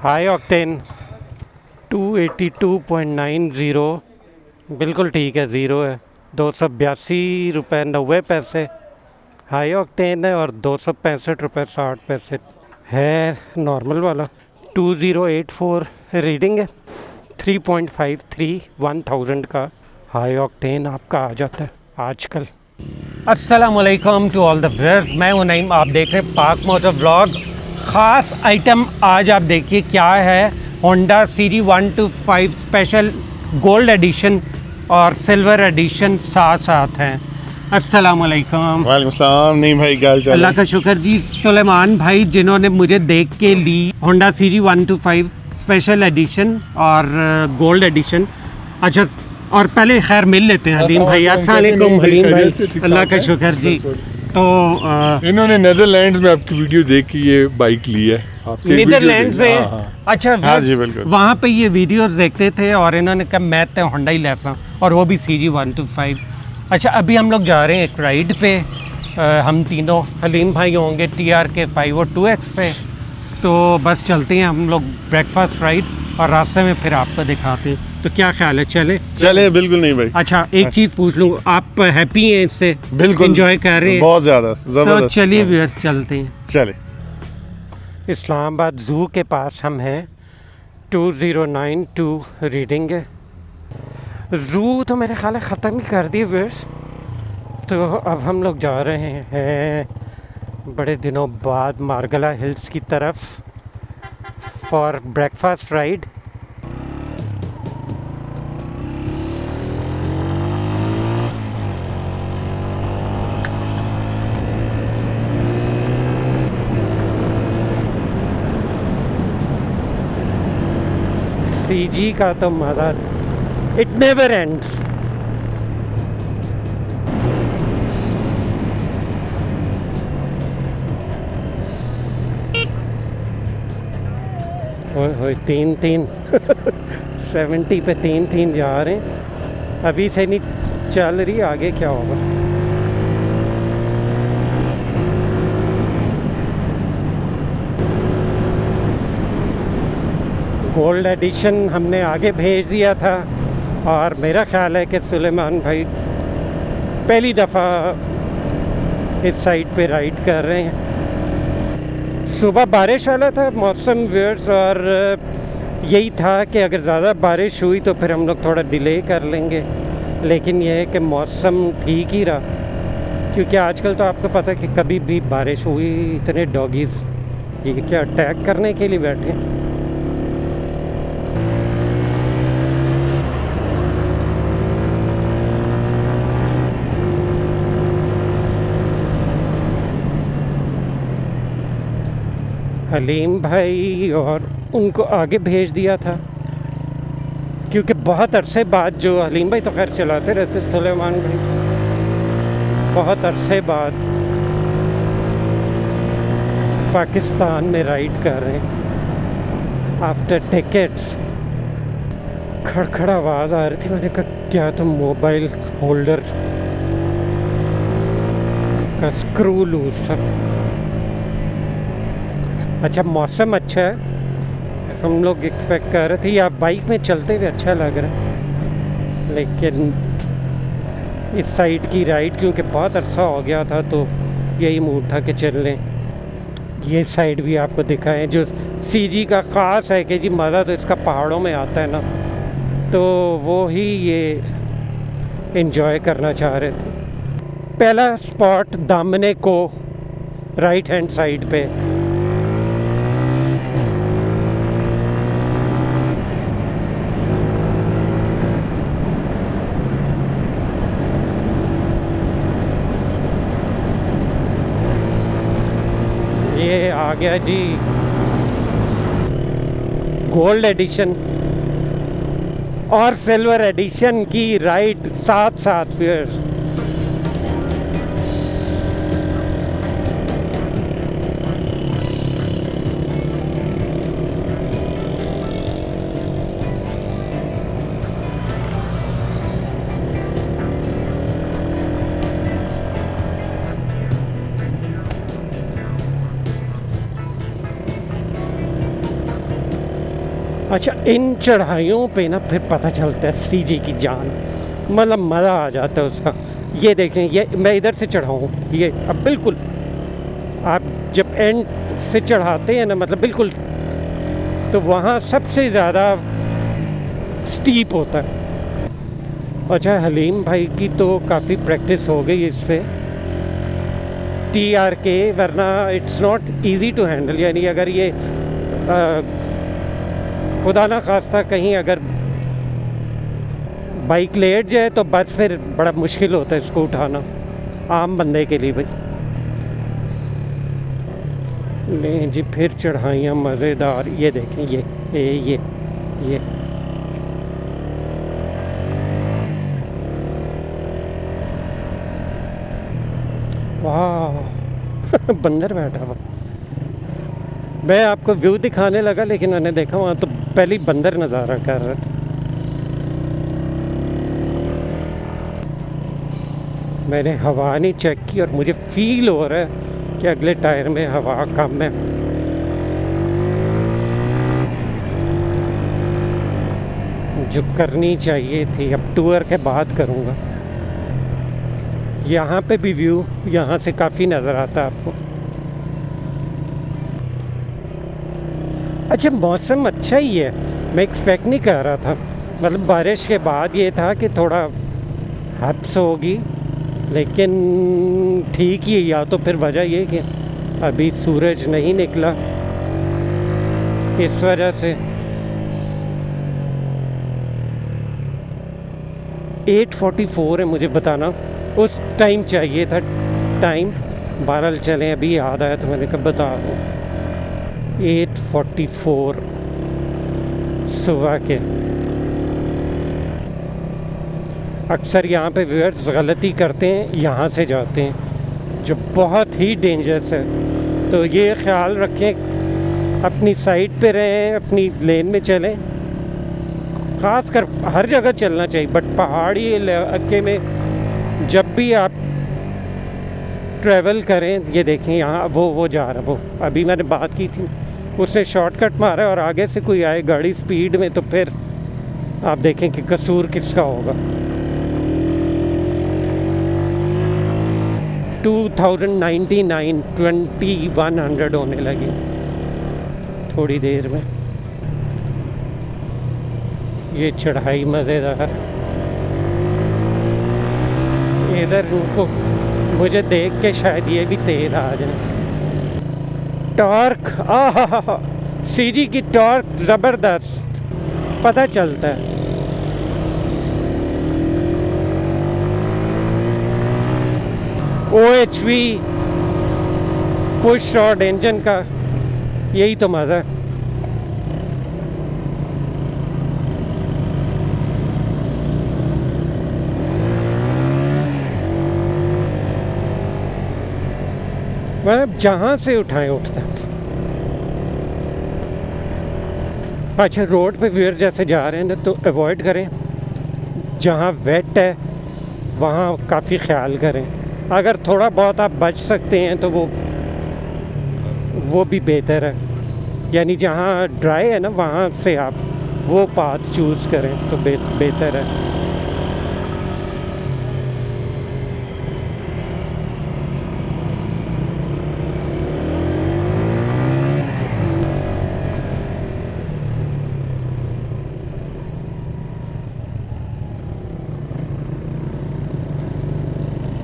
High octane 282.90 बिल्कुल ठीक है, ज़ीरो है। 282 रुपये 90 पैसे हाई ऑक्टेन है और 265 रुपये 60 पैसे है नॉर्मल वाला। 2084 रीडिंग है। 3.53 1000 का हाई ऑक्टेन आपका आ जाता है आजकल। अस्सलाम वालेकुम टू ऑल द व्यूअर्स, मैं हूं नईम, आप देख रहे हैं पाक मोटर व्लॉग। ख़ास आइटम आज आप देखिए क्या है। होंडा सीरी 125 स्पेशल गोल्ड एडिशन और सिल्वर एडिशन साथ साथ हैं। अस्सलाम वालेकुम। वालेकुम सलाम। नहीं भाई, क्या हाल चाल है? अल्लाह का शुक्र जी। सुलेमान भाई जिन्होंने मुझे देख के ली होंडा सीरी 125 स्पेशल एडिशन और गोल्ड एडिशन। अच्छा, और पहले खैर मिल लेते हैं हलीम भाई। अस्सलाम वालेकुम हलीम भाई, अल्लाह का शुक्र जी। तो इन्होंने नीदरलैंड्स में आपकी वीडियो देख के ये बाइक ली है। नीदरलैंड्स में? अच्छा, हाँ जी बिल्कुल। वहाँ पे ये वीडियोस देखते थे और इन्होंने कहा मैं तो होंडा ही लेता, और वो भी सीरी 125। अच्छा, अभी हम लोग जा रहे हैं एक राइड पे। हम तीनों हलीम भाई होंगे TRK 502X पे। तो बस चलते हैं हम लोग ब्रेकफास्ट राइड, और रास्ते में फिर आपको दिखाते हैं। तो क्या ख्याल है, चले? बिल्कुल नहीं भाई। अच्छा, एक चीज़ पूछ लूँ, आप हैप्पी हैं इससे? बिल्कुल एंजॉय कर रहे हैं? बहुत ज़्यादा तो ज़बरदस्त। चलिए व्यूअर्स चलते हैं। चले। इस्लामाबाद ज़ू के पास हम हैं। 2092 रीडिंग है। ज़ू तो मेरे ख्याल है ख़त्म ही कर दिए व्यूअर्स। तो अब हम लोग जा रहे हैं बड़े दिनों बाद मार्गला हिल्स की तरफ फॉर ब्रेकफास्ट राइड। CG का तो मज़ा इट नेवर एंड्स। ओए 3 70 पे 3 जा रहे हैं। अभी से नहीं चल रही, आगे क्या होगा। गोल्ड एडिशन हमने आगे भेज दिया था, और मेरा ख्याल है कि सुलेमान भाई पहली दफ़ा इस साइड पे राइड कर रहे हैं। सुबह बारिश वाला था मौसम व्यूअर्स, और यही था कि अगर ज़्यादा बारिश हुई तो फिर हम लोग थोड़ा डिले कर लेंगे, लेकिन यह है कि मौसम ठीक ही रहा। क्योंकि आजकल तो आपको पता है कि कभी भी बारिश हुई, इतने डॉगीज़ ये क्या अटैक करने के लिए बैठे हैं। हलीम भाई और उनको आगे भेज दिया था, क्योंकि बहुत अरसे बाद, जो हलीम भाई तो खैर चलाते रहते, सुलेमान भाई बहुत अरसे बाद पाकिस्तान में राइड कर रहे हैं आफ्टर टिकट्स। खड़खड़ आवाज़ आ रही थी, मैंने कहा क्या तो मोबाइल होल्डर का स्क्रू लूज था। अच्छा, मौसम अच्छा है, हम लोग एक्सपेक्ट कर रहे थे। या बाइक में चलते हुए अच्छा लग रहा है, लेकिन इस साइड की राइड क्योंकि बहुत अरसा हो गया था, तो यही मूड था कि चल लें। ये साइड भी आपको दिखाएं। जो CG का ख़ास है कि जी मज़ा तो इसका पहाड़ों में आता है ना, तो वो ही ये इन्जॉय करना चाह रहे थे। पहला स्पॉट दामने को राइट हैंड साइड पे। ये आ गया जी गोल्ड एडिशन और सिल्वर एडिशन की राइड साथ साथ। फिर अच्छा, इन चढ़ाइयों पे ना फिर पता चलता है सीजी की जान, मतलब मज़ा आ जाता है उसका। ये देखें, ये मैं इधर से चढ़ाऊँ, ये अब बिल्कुल आप जब एंड से चढ़ाते हैं ना, मतलब बिल्कुल, तो वहाँ सबसे ज़्यादा स्टीप होता है। अच्छा, हलीम भाई की तो काफ़ी प्रैक्टिस हो गई इस पे TRK, वरना it's not easy to handle. यानी अगर ये खुदा ना खास्ता कहीं अगर बाइक लेट जाए तो बस फिर बड़ा मुश्किल होता है इसको उठाना आम बंदे के लिए भाई। नहीं जी, फिर चढ़ाइयाँ मज़ेदार। ये देखें, ये वाह बंदर बैठा हुआ। मैं आपको व्यू दिखाने लगा, लेकिन मैंने देखा वहाँ तो पहले ही बंदर नज़ारा कर रहा था। मैंने हवा नहीं चेक की और मुझे फील हो रहा है कि अगले टायर में हवा कम है। जो करनी चाहिए थी अब टूर के बाद करूँगा। यहाँ पे भी व्यू यहाँ से काफ़ी नज़र आता है आपको। अच्छा, मौसम अच्छा ही है, मैं एक्सपेक्ट नहीं कर रहा था। मतलब बारिश के बाद ये था कि थोड़ा हब्स होगी, लेकिन ठीक ही है। या तो फिर वजह ये कि अभी सूरज नहीं निकला, इस वजह से 8:44 है। मुझे बताना उस टाइम चाहिए था टाइम। बहरहाल चलें, अभी याद आया तो मैंने कब बता दूँ। 8:44 सुबह के। अक्सर यहाँ पे व्यूअर्स गलती करते हैं, यहाँ से जाते हैं जो बहुत ही डेंजरस है। तो ये ख्याल रखें, अपनी साइड पे रहें, अपनी लेन में चलें। ख़ास कर हर जगह चलना चाहिए, बट पहाड़ी इलाके में जब भी आप ट्रैवल करें। ये देखें यहाँ वो जा रहा, वो अभी मैंने बात की थी, उसने शॉर्टकट मारा और आगे से कोई आए गाड़ी स्पीड में, तो फिर आप देखें कि कसूर किसका होगा। 2099 2100 होने लगी थोड़ी देर में। ये चढ़ाई मज़ेदार। इधर रुको, मुझे देख के शायद ये भी तेज़ आ जाए। टॉर्क, आहा, सीजी की टॉर्क ज़बरदस्त पता चलता है। OHV पुश रॉड इंजन का यही तो मज़ा है। मतलब जहाँ से उठाएं उठता है। अच्छा, रोड पे व्यूअर जैसे जा रहे हैं ना, तो अवॉइड करें। जहाँ वेट है वहाँ काफ़ी ख्याल करें। अगर थोड़ा बहुत आप बच सकते हैं तो वो भी बेहतर है। यानी जहाँ ड्राई है ना, वहाँ से आप वो पाथ चूज़ करें तो बेहतर है।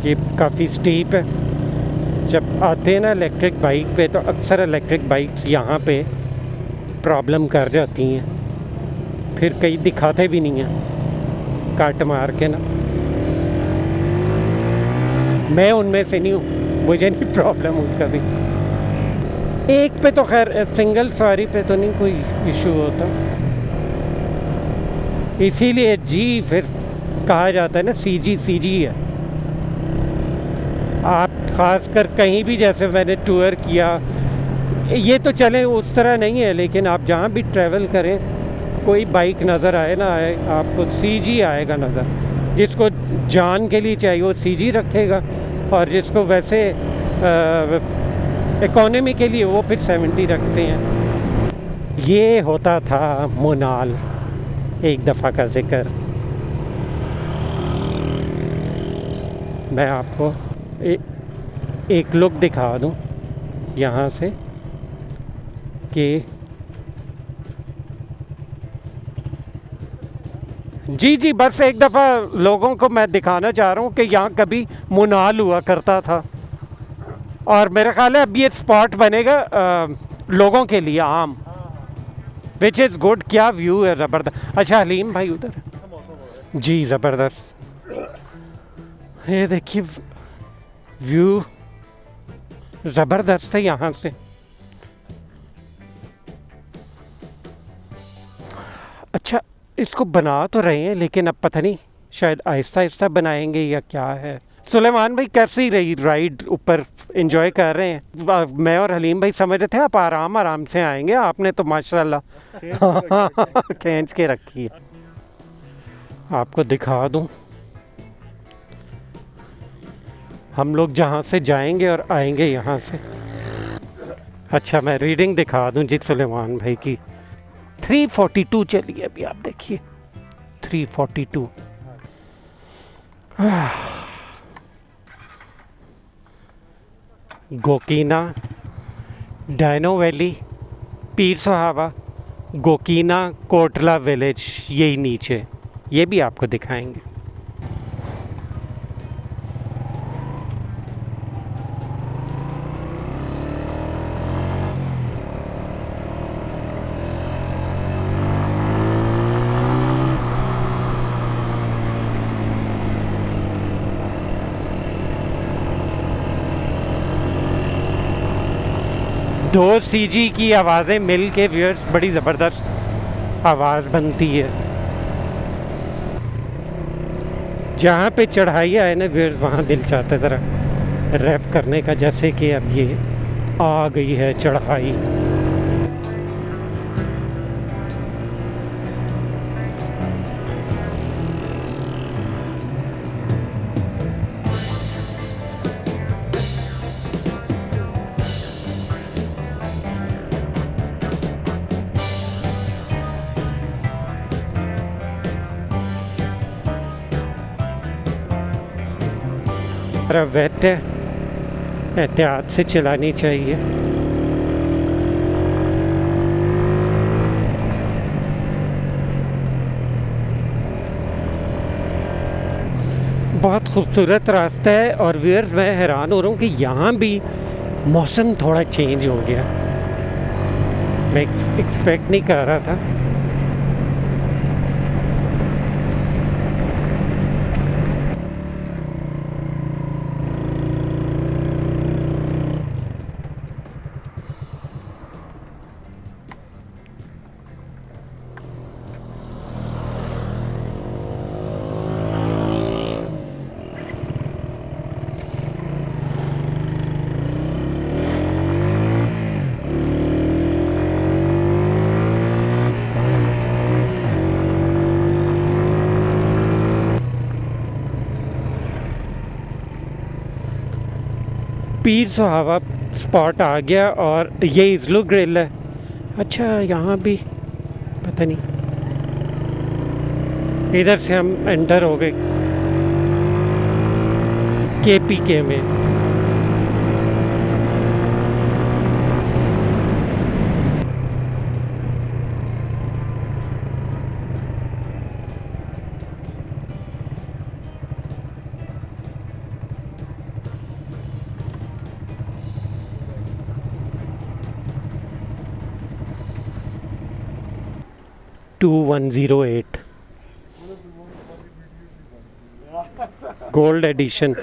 ये काफ़ी स्टीप है। जब आते हैं ना इलेक्ट्रिक बाइक पे, तो अक्सर इलेक्ट्रिक बाइक्स यहाँ पे प्रॉब्लम कर जाती हैं, फिर कई दिखाते भी नहीं हैं काट मार के ना। मैं उनमें से नहीं हूँ, मुझे नहीं प्रॉब्लम हुई कभी। एक पे तो खैर सिंगल सवारी पे तो नहीं कोई इशू होता, इसीलिए जी फिर कहा जाता है ना सीजी है। आप ख़ासकर कहीं भी, जैसे मैंने टूर किया, ये तो चले उस तरह नहीं है, लेकिन आप जहाँ भी ट्रैवल करें, कोई बाइक नज़र आए ना आए, आपको सीजी आएगा नज़र। जिसको जान के लिए चाहिए वो सीजी रखेगा, और जिसको वैसे इकोनॉमी के लिए वो फिर 70 रखते हैं। ये होता था मोनाल, एक दफ़ा का ज़िक्र। मैं आपको एक लुक दिखा दूं यहाँ से कि जी बस एक दफ़ा लोगों को मैं दिखाना चाह रहा हूँ कि यहाँ कभी मोनाल हुआ करता था, और मेरा ख्याल है अब ये स्पॉट बनेगा लोगों के लिए आम, विच इज़ गुड। क्या व्यू है ज़बरदस्त। अच्छा हलीम भाई उधर जी, ज़बरदस्त। ये देखिए व्यू ज़बरदस्त है यहाँ से। अच्छा इसको बना तो रहे हैं, लेकिन अब पता नहीं शायद आहिस्ता आहिस्ता बनाएंगे या क्या है। सुलेमान भाई कैसी रही राइड? ऊपर एंजॉय कर रहे हैं? मैं और हलीम भाई समझ रहे थे आप आराम आराम से आएंगे, आपने तो माशाल्लाह खींच के रखी है। आपको दिखा दूं, हम लोग जहाँ से जाएंगे और आएंगे यहाँ से। अच्छा मैं रीडिंग दिखा दूं जी सुलेमान भाई की। 342 चलिए अभी आप देखिए 342। गोकीना, डायनो वैली, पीर सुहावा, गोकीना, कोटला विलेज, यही नीचे, ये भी आपको दिखाएंगे। दो सीजी की आवाज़ें मिल के व्यूअर्स बड़ी ज़बरदस्त आवाज़ बनती है। जहाँ पे चढ़ाई आए ना व्यूअर्स, वहाँ दिल चाहता है ज़रा रैप करने का, जैसे कि अब ये आ गई है चढ़ाई। वेट है, एहतियात से चलानी चाहिए। बहुत खूबसूरत रास्ता है, और व्यूअर्स मैं हैरान हो रहा हूँ कि यहाँ भी मौसम थोड़ा चेंज हो गया। मैं एक्सपेक्ट नहीं कर रहा था। पीर सुहावा स्पॉट आ गया, और ये इज़लू ग्रिल है। अच्छा यहाँ भी पता नहीं, इधर से हम एंटर हो गए KPK में। To 108 gold edition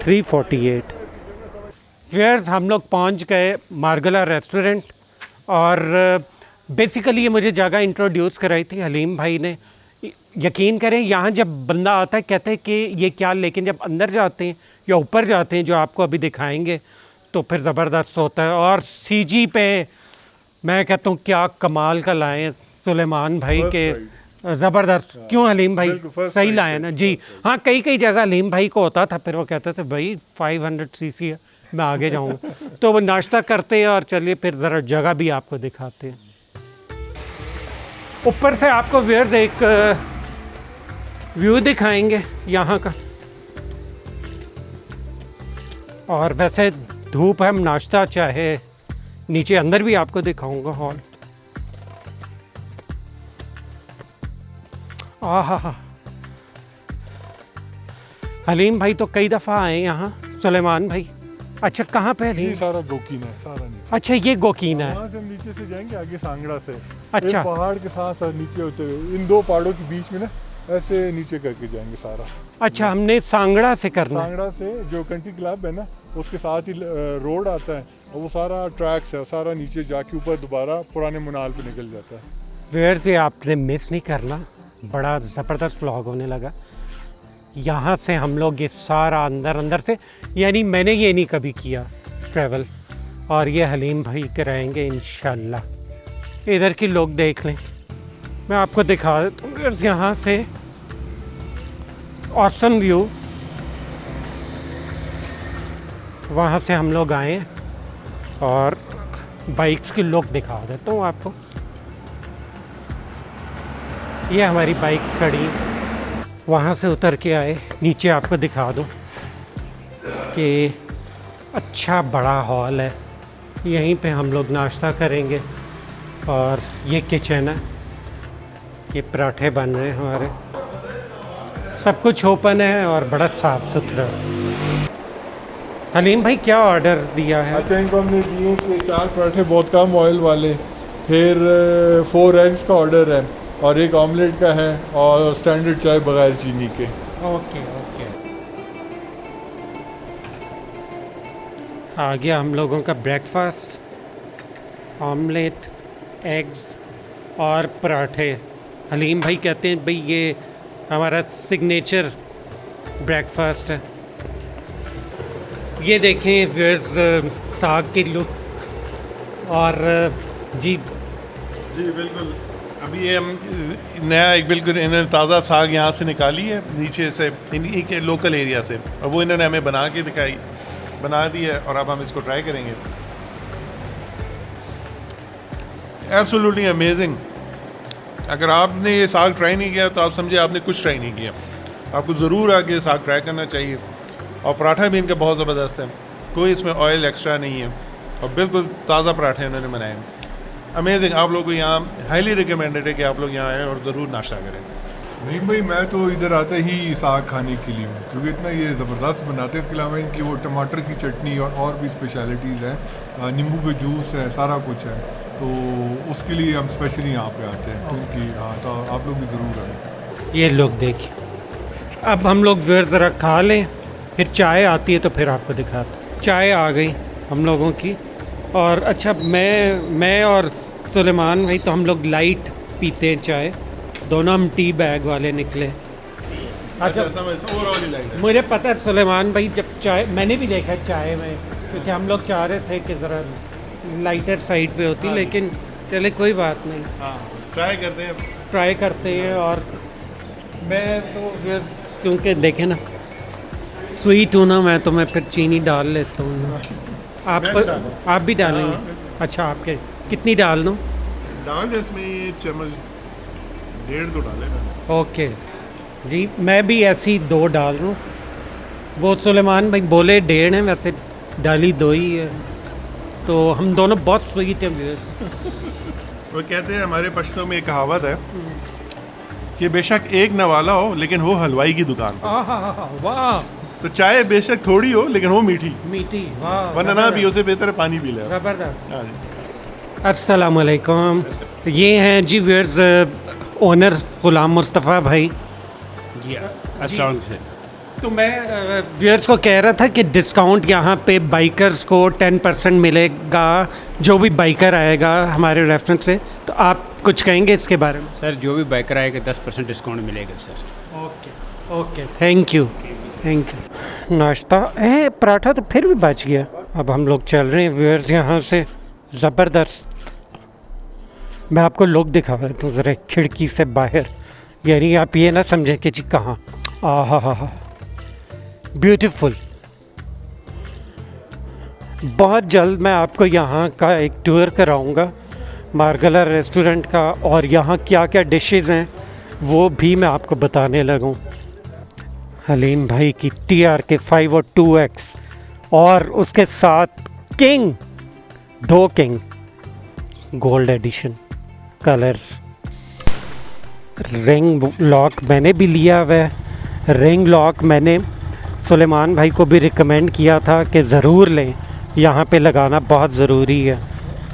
348। व्यूअर्स हम लोग पहुंच गए मार्गला रेस्टोरेंट, और बेसिकली ये मुझे जगह इंट्रोड्यूस कराई थी हलीम भाई ने। यकीन करें यहाँ जब बंदा आता है कहते हैं कि ये क्या, लेकिन जब अंदर जाते हैं या ऊपर जाते हैं जो आपको अभी दिखाएंगे तो फिर ज़बरदस्त होता है। और CG पे मैं कहता हूँ क्या कमाल का लाए हैं सुलेमान भाई के, ज़बरदस्त। क्यों हलीम भाई सही लाए ना जी? हाँ कई कई जगह हलीम भाई को होता था, फिर वो कहते थे भाई 500 cc है, मैं आगे जाऊँगा। तो वो नाश्ता करते हैं, और चलिए फिर ज़रा जगह भी आपको दिखाते हैं। ऊपर से आपको व्यूअर्स एक व्यू दिखाएंगे यहाँ का। और वैसे धूप है, हम नाश्ता चाहे नीचे अंदर भी आपको दिखाऊंगा हॉल। आहा, हलीम भाई तो कई दफ़ा आए यहाँ। सुलेमान भाई, अच्छा कहाँ पे हलीम? ये सारा गोकीन है, सारा नीचे। अच्छा ये गोकीन है। वहाँ से हम नीचे से जाएंगे आगे सांगड़ा से। अच्छा। एक पहाड़ के साथ साथ नीचे होते हुए इन दो पहाड़ों के बीच में ना ऐसे नीचे करके जाएंगे सारा। अच्छा, हमने सांगड़ा से करना है। सांगड़ा से जो कंट्री क्लब है ना उसके साथ ही रोड आता है और वो सारा ट्रैक्स है, सारा नीचे जाके ऊपर दोबारा पुराने मुनाल पे निकल जाता है। व्यूअर्स ये आपने मिस नहीं करना, बड़ा ज़बरदस्त व्लॉग होने लगा। यहाँ से हम लोग ये सारा अंदर से, यानी मैंने ये नहीं कभी किया ट्रैवल, और ये हलीम भाई कराएंगे इंशाल्लाह। इधर के लोग देख लें, मैं आपको दिखा देता हूँ व्यूअर्स यहाँ से ऑसम व्यू। वहाँ से हम लोग आए और बाइक्स की लुक दिखा देता हूँ आपको। ये हमारी बाइक्स खड़ी, वहाँ से उतर के आए। नीचे आपको दिखा दूँ कि अच्छा बड़ा हॉल है, यहीं पे हम लोग नाश्ता करेंगे। और ये किचन है, ये पराठे बन रहे हैं हमारे, सब कुछ ओपन है और बड़ा साफ़ सुथरा। हलीम भाई क्या ऑर्डर दिया है? अच्छा, इनको हमने दिए थे 4 पराठे बहुत कम ऑयल वाले, फिर 4 एग्स का ऑर्डर है और एक ऑमलेट का है और स्टैंडर्ड चाय बगैर चीनी के। Okay okay. आ गया हम लोगों का ब्रेकफास्ट, ऑमलेट, एग्स और पराठे। हलीम भाई कहते हैं भाई ये हमारा सिग्नेचर ब्रेकफास्ट है। ये देखें व्यूअर्स साग की लुक। और जी जी बिल्कुल, अभी ये हम नया एक बिल्कुल इन्होंने ताज़ा साग यहाँ से निकाली है नीचे से, इन्हीं के लोकल एरिया से, और वो इन्होंने हमें बना दी है और अब हम इसको ट्राई करेंगे। Absolutely amazing. अगर आपने ये साग ट्राई नहीं किया तो आप समझे आपने कुछ ट्राई नहीं किया। आपको ज़रूर आके साग ट्राई करना चाहिए। और पराठा भी इनका बहुत ज़बरदस्त है, कोई इसमें ऑयल एक्स्ट्रा नहीं है और बिल्कुल ताज़ा पराठे इन्होंने बनाए हैं। अमेजिंग। आप लोगों को यहाँ हाईली रिकमेंडेड है कि आप लोग यहाँ आएँ और ज़रूर नाश्ता करें। नहीं भाई, मैं तो इधर आता ही साग खाने के लिए हूँ क्योंकि इतना ये ज़बरदस्त बनाते हैं। इसके अलावा इनकी वो टमाटर की चटनी और भी स्पेशलिटीज़ हैं, नींबू के जूस है, सारा कुछ है, तो उसके लिए हम स्पेशली यहाँ पे आते हैं। क्योंकि हाँ, तो आप लोग भी ज़रूर आए। ये लोग देखिए, अब हम लोग ज़रा खा लें, फिर चाय आती है तो फिर आपको दिखाते। चाय आ गई हम लोगों की। और अच्छा, मैं और सुलेमान भाई तो हम लोग लाइट पीते हैं चाय, दोनों हम टी बैग वाले निकले। अच्छा, मुझे पता है सुलेमान भाई जब चाय, मैंने भी देखा चाय में, क्योंकि हम लोग चाह रहे थे कि ज़रा लाइटर साइड पे होती, लेकिन चले कोई बात नहीं, ट्राई करते हैं। और मैं तो क्योंकि देखें ना स्वीट हूँ ना मैं, तो मैं फिर चीनी डाल लेता हूँ। आप भी डालेंगे? अच्छा, आपके कितनी डाल दूँ? डाल इसमें 1 चम्मच 1.5 तो डालेगा। ओके जी, मैं भी ऐसी 2 डाल दूँ। वो सुलेमान भाई बोले 1.5 है, वैसे डाली 2 ही है, तो हम दोनों बहुत स्वीट हैं व्यूअर्स। वो कहते हैं हमारे पश्तो में एक कहावत है कि बेशक एक नवाला हो लेकिन हो हलवाई की दुकान। वाह। तो चाय बेशक थोड़ी हो लेकिन हो मीठी, वाह, वरना ना भी उसे बेहतर है पानी पी ले। ज़बरदस्त। हाँ जी। अस्सलाम वालेकुम। ये हैं जी व्यूअर्स ओनर ग़ुलाम मुस्तफ़ा भाई जी। अस्सलाम वालेकुम। तो मैं व्यूअर्स को कह रहा था कि डिस्काउंट यहाँ पे बाइकर्स को 10% मिलेगा, जो भी बाइकर आएगा हमारे रेफरेंस से। तो आप कुछ कहेंगे इसके बारे में? सर जो भी बाइकर आएगा 10% डिस्काउंट मिलेगा सर। Okay, thank you. नाश्ता पराठा तो फिर भी बच गया। अब हम लोग चल रहे हैं व्यूअर्स यहाँ से। ज़बरदस्त। मैं आपको लोग दिखा रहा हूँ ज़रा खिड़की से बाहर, यानी आप ये ना समझें कि जी कहाँ। आहा, ब्यूटीफुल। बहुत जल्द मैं आपको यहाँ का एक टूर कराऊँगा। मार्गला रेस्टोरेंट का, और यहाँ क्या क्या डिशेज़ हैं वो भी मैं आपको बताने लगूँ। हलीम भाई की TRK 5 और 2X, और उसके साथ king, 2 king gold edition colours. Ring lock मैंने भी लिया हुआ है। रिंग लॉक मैंने सुलेमान भाई को भी रिकमेंड किया था कि ज़रूर लें, यहाँ पे लगाना बहुत ज़रूरी है।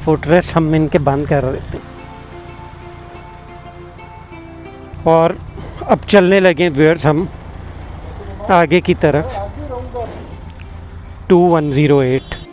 फुटरेस्ट हम इनके बंद कर देते हैं और अब चलने लगे व्यूअर्स हम आगे की तरफ। 2108